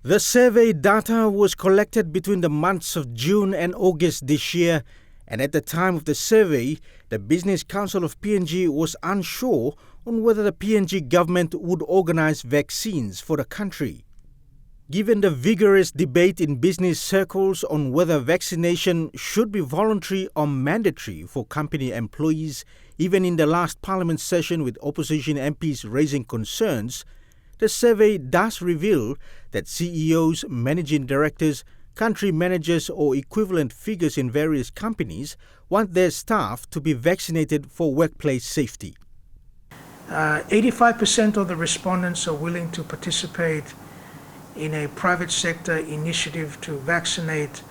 The survey data was collected between the months of June and August this year, and at the time of the survey, the Business Council of PNG was unsure on whether the PNG government would organize vaccines for the country. Given the vigorous debate in business circles on whether vaccination should be voluntary or mandatory for company employees, even in the last Parliament session with opposition MPs raising concerns, the survey does reveal that CEOs, managing directors, country managers or equivalent figures in various companies want their staff to be vaccinated for workplace safety. 85% of the respondents are willing to participate in a private sector initiative to vaccinate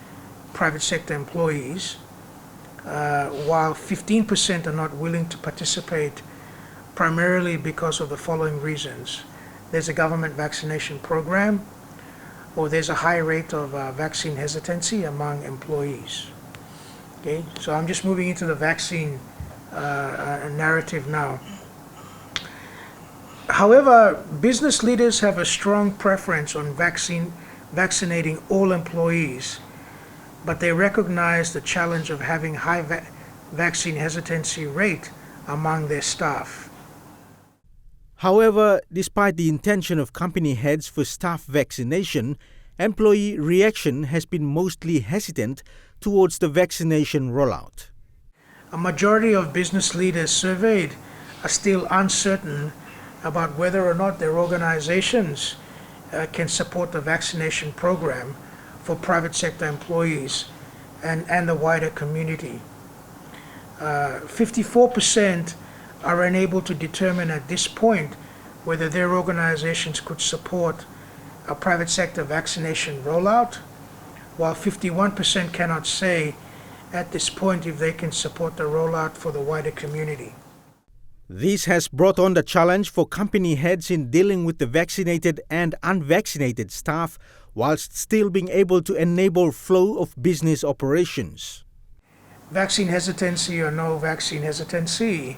private sector employees, while 15% are not willing to participate, primarily because of the following reasons. There's a government vaccination program, or there's a high rate of vaccine hesitancy among employees. Okay, so I'm just moving into the vaccine narrative now. However, business leaders have a strong preference on vaccinating all employees, but they recognize the challenge of having high vaccine hesitancy rate among their staff. However, despite the intention of company heads for staff vaccination, employee reaction has been mostly hesitant towards the vaccination rollout. A majority of business leaders surveyed are still uncertain about whether or not their organizations can support the vaccination program for private sector employees and the wider community. 54% are unable to determine at this point whether their organizations could support a private sector vaccination rollout, while 51% cannot say at this point if they can support the rollout for the wider community. This has brought on the challenge for company heads in dealing with the vaccinated and unvaccinated staff whilst still being able to enable flow of business operations. Vaccine hesitancy or no vaccine hesitancy,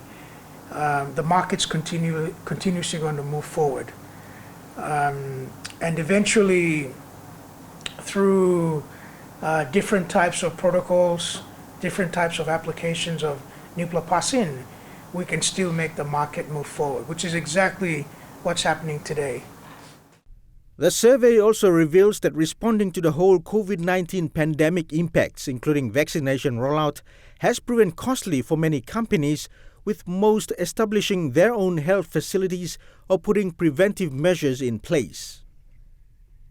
the market's continuously going to move forward. And eventually, through different types of protocols, different types of applications of nucleopasin, we can still make the market move forward, which is exactly what's happening today. The survey also reveals that responding to the whole COVID-19 pandemic impacts, including vaccination rollout, has proven costly for many companies, with most establishing their own health facilities or putting preventive measures in place.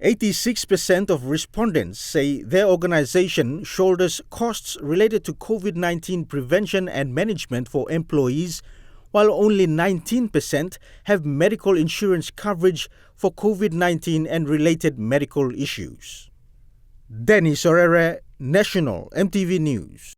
86% of respondents say their organization shoulders costs related to COVID-19 prevention and management for employees, while only 19% have medical insurance coverage for COVID-19 and related medical issues. Dennis Orere, National EMTV News.